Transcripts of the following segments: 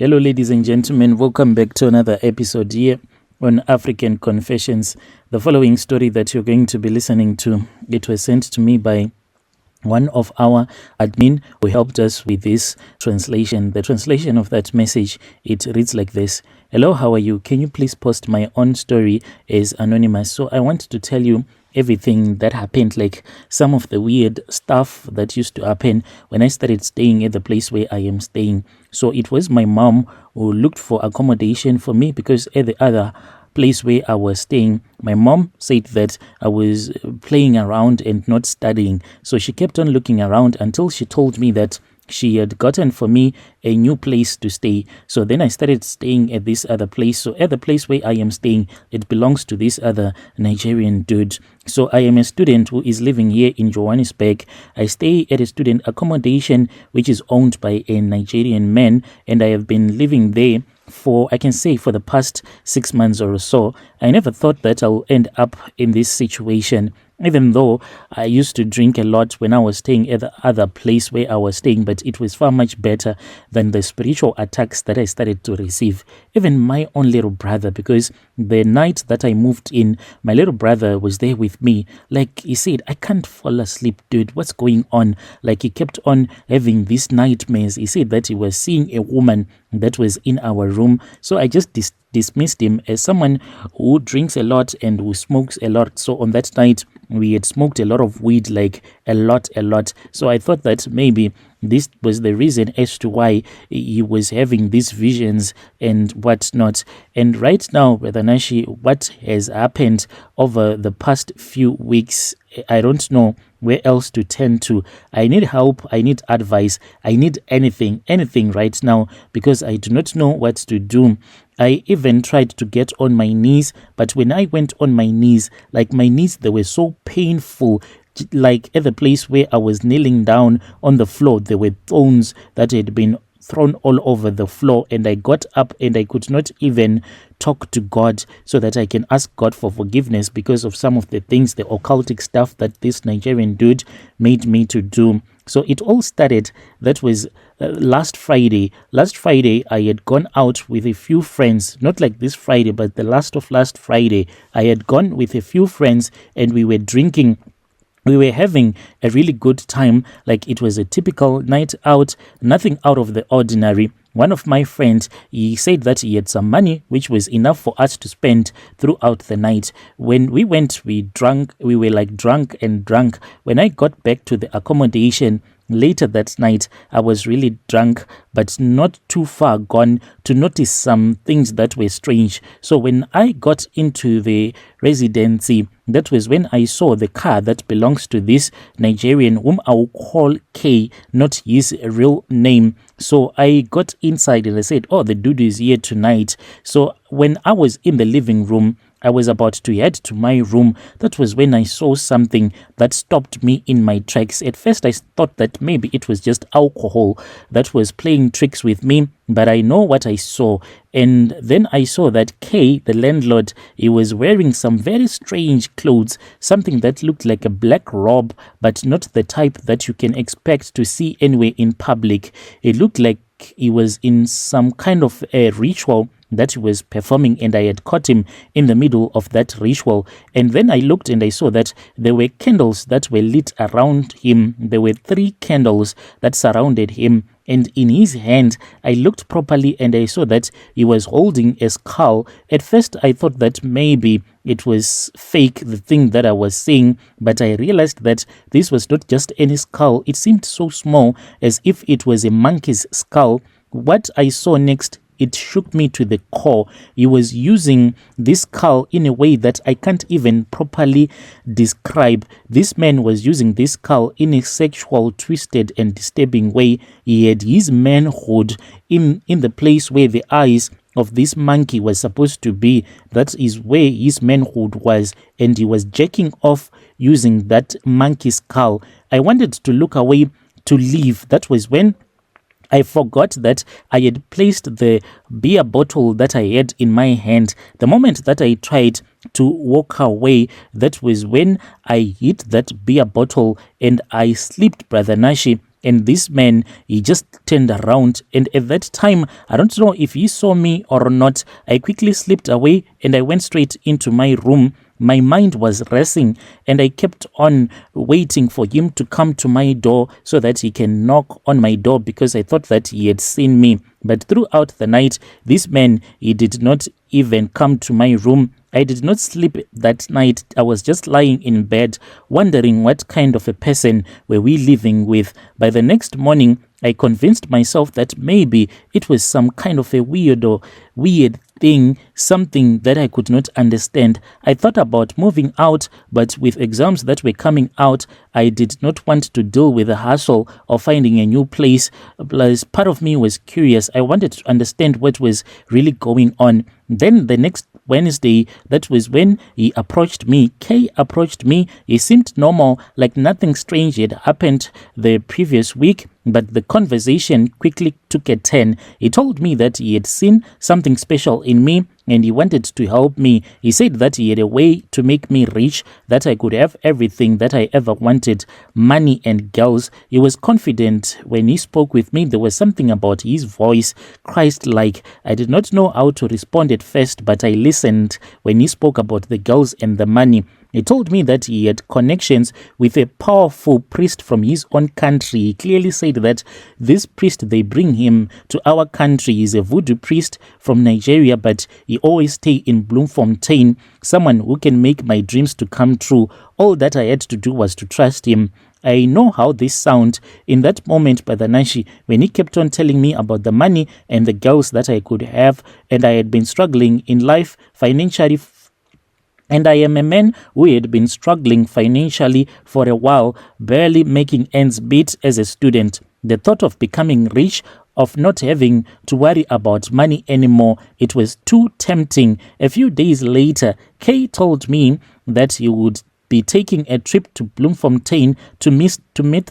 Hello, ladies and gentlemen. Welcome back to another episode here on African Confessions. The following story that you're going to be listening to, it was sent to me by one of our admin who helped us with this translation. The translation of that message, it reads like this. Hello, how are you? Can you please post my own story as anonymous? So I want to tell you everything that happened, like some of the weird stuff that used to happen when I started staying at the place where I am staying. So it was my mom who looked for accommodation for me, because at the other place where I was staying, my mom said that I was playing around and not studying. So she kept on looking around until she told me that she had gotten for me a new place to stay. So then I started staying at this other place. So at the place where I am staying, it belongs to this other Nigerian dude. So I am a student who is living here in Johannesburg. I stay at a student accommodation which is owned by a Nigerian man, and I have been living there for, I can say, for the past 6 months or so. I never thought that I'll end up in this situation, even though I used to drink a lot when I was staying at the other place where I was staying, but it was far much better than the spiritual attacks that I started to receive. Even my own little brother, because the night that I moved in, my little brother was there with me. Like, he said, I can't fall asleep, dude. What's going on? Like, he kept on having these nightmares. He said that he was seeing a woman that was in our room. So I just dismissed him as someone who drinks a lot and who smokes a lot. So on that night, we had smoked a lot of weed, like a lot. So I thought that maybe this was the reason as to why he was having these visions and whatnot. And right now, Brother Nashi, what has happened over the past few weeks, I don't know where else to turn to. I need help, I need advice, I need anything right now, because I do not know what to do. I even tried to get on my knees, but when I went on my knees, like my knees, they were so painful. Like at the place where I was kneeling down on the floor, there were thorns that had been thrown all over the floor, and I got up and I could not even talk to God so that I can ask God for forgiveness because of some of the things, the occultic stuff that this Nigerian dude made me to do. So it all started, that was last Friday. Last Friday, I had gone out with a few friends, not like this Friday, but the last of last Friday. I had gone with a few friends and we were drinking. We were having a really good time, like it was a typical night out, nothing out of the ordinary. One of my friends, he said that he had some money, which was enough for us to spend throughout the night. When we went, we were like drunk. When I got back to the accommodation later that night, I was really drunk, but not too far gone to notice some things that were strange. So when I got into the residency, that was when I saw the car that belongs to this Nigerian, whom I will call K, not his real name. So I got inside and I said, oh, the dude is here tonight. So when I was in the living room, I was about to head to my room. That was when I saw something that stopped me in my tracks. At first, I thought that maybe it was just alcohol that was playing tricks with me, but I know what I saw. And then I saw that K, the landlord, he was wearing some very strange clothes, something that looked like a black robe, but not the type that you can expect to see anywhere in public. It looked like he was in some kind of a ritual that he was performing, and I had caught him in the middle of that ritual. And then I looked and I saw that there were candles that were lit around him. There were 3 candles that surrounded him, and in his hand, I looked properly and I saw that he was holding a skull. At first, I thought that maybe it was fake, the thing that I was seeing, but I realized that this was not just any skull. It seemed so small, as if it was a monkey's skull. What I saw next, it shook me to the core. He was using this skull in a way that I can't even properly describe. This man was using this skull in a sexual, twisted and disturbing way. He had his manhood in the place where the eyes of this monkey was supposed to be. That is where his manhood was, and he was jacking off using that monkey skull. I wanted to look away to leave. That was when I forgot that I had placed the beer bottle that I had in my hand. The moment that I tried to walk away, that was when I hit that beer bottle and I slipped, Brother Nashi. and this man, he just turned around, and at that time, I don't know if he saw me or not. I quickly slipped away and I went straight into my room. My mind was racing and I kept on waiting for him to come to my door so that he can knock on my door, because I thought that he had seen me. But throughout the night, this man, he did not even come to my room. I did not sleep that night. I was just lying in bed, wondering what kind of a person were we living with. By the next morning, I convinced myself that maybe it was some kind of a weird thing, something that I could not understand. I thought about moving out, but with exams that were coming out, I did not want to deal with the hassle of finding a new place. Plus, part of me was curious. I wanted to understand what was really going on. Then the next Wednesday, that was when he approached me. Kay approached me. He seemed normal, like nothing strange had happened the previous week. But the conversation quickly took a turn. He told me that he had seen something special in me and he wanted to help me. He said that he had a way to make me rich, that I could have everything that I ever wanted, money and girls. He was confident when he spoke with me. There was something about his voice, Christ-like. I did not know how to respond at first, but I listened when he spoke about the girls and the money. He told me that he had connections with a powerful priest from his own country. He clearly said that this priest, they bring him to our country. He's a voodoo priest from Nigeria, but he always stay in Bloemfontein, someone who can make my dreams to come true. All that I had to do was to trust him. I know how this sound in that moment, Badanashi, when he kept on telling me about the money and the girls that I could have, and I had been struggling in life financially. And I am a man who had been struggling financially for a while, barely making ends meet as a student. The thought of becoming rich, of not having to worry about money anymore, it was too tempting. A few days later, Kay told me that he would be taking a trip to Bloemfontein to meet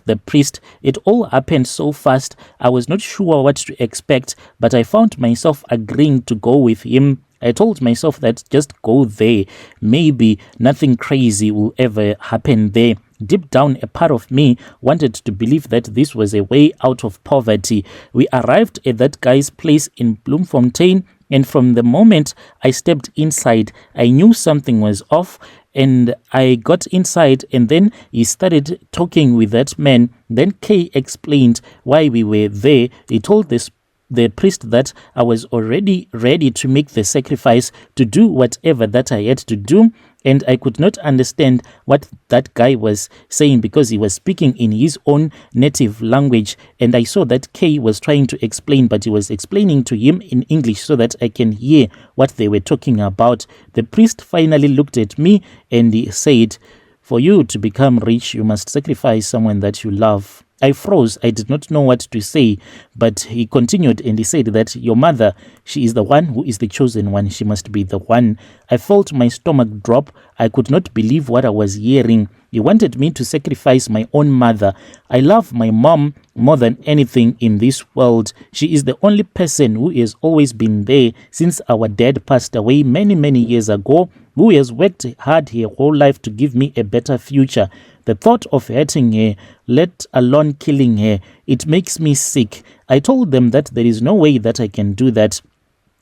the priest. It all happened so fast. I was not sure what to expect, but I found myself agreeing to go with him. I told myself that just go there. Maybe nothing crazy will ever happen there. Deep down, a part of me wanted to believe that this was a way out of poverty. We arrived at that guy's place in Bloemfontein, and from the moment I stepped inside, I knew something was off. And I got inside, and then he started talking with that man. Then Kay explained why we were there. He told the priest that I was already ready to make the sacrifice, to do whatever that I had to do. And I could not understand what that guy was saying because he was speaking in his own native language. And I saw that Kay was trying to explain, but he was explaining to him in English so that I can hear what they were talking about. The priest finally looked at me and he said, "For you to become rich, you must sacrifice someone that you love." I froze. I did not know what to say, but he continued and he said that your mother, she is the one who is the chosen one. She must be the one. I felt my stomach drop. I could not believe what I was hearing. He wanted me to sacrifice my own mother. I love my mom more than anything in this world. She is the only person who has always been there since our dad passed away many years ago, who has worked hard her whole life to give me a better future. The thought of hurting her, let alone killing her, it makes me sick. I told them that there is no way that I can do that.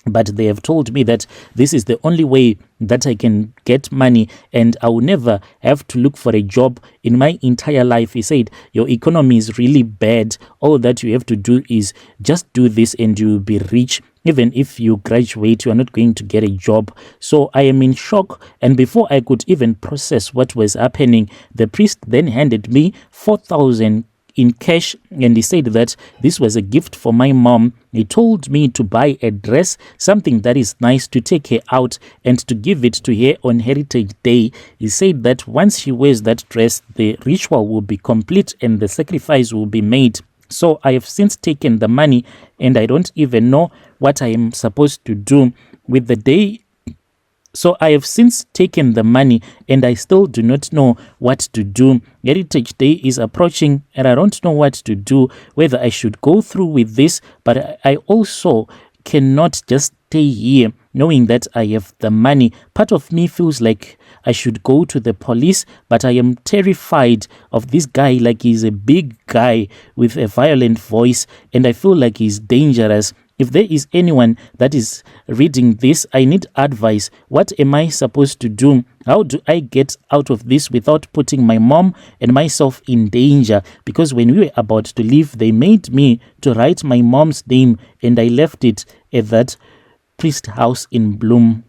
But they have told me that this is the only way that I can get money and I will never have to look for a job in my entire life. He said, your economy is really bad. All that you have to do is just do this and you will be rich. Even if you graduate, you are not going to get a job. So I am in shock. And before I could even process what was happening, the priest then handed me 4,000 in cash, and he said that this was a gift for my mom. He told me to buy a dress, something that is nice, to take her out and to give it to her on Heritage Day. He said that once she wears that dress, the ritual will be complete and the sacrifice will be made. So I have since taken the money and I don't even know what I am supposed to do with the day. So I have since taken the money and I still do not know what to do. Heritage Day is approaching and I don't know what to do, whether I should go through with this, but I also cannot just stay here. knowing that I have the money. Part of me feels like I should go to the police, but I am terrified of this guy, like he's a big guy with a violent voice, and I feel like he's dangerous. If there is anyone that is reading this, I need advice. What am I supposed to do? How do I get out of this without putting my mom and myself in danger? Because when we were about to leave, they made me to write my mom's name, and I left it at that priest house in Bloom.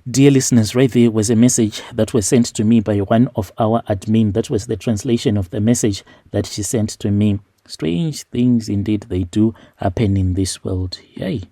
Dear listeners, right there was a message that was sent to me by one of our admin. That was the translation of the message that she sent to me. Strange things indeed they do happen in this world. Yay.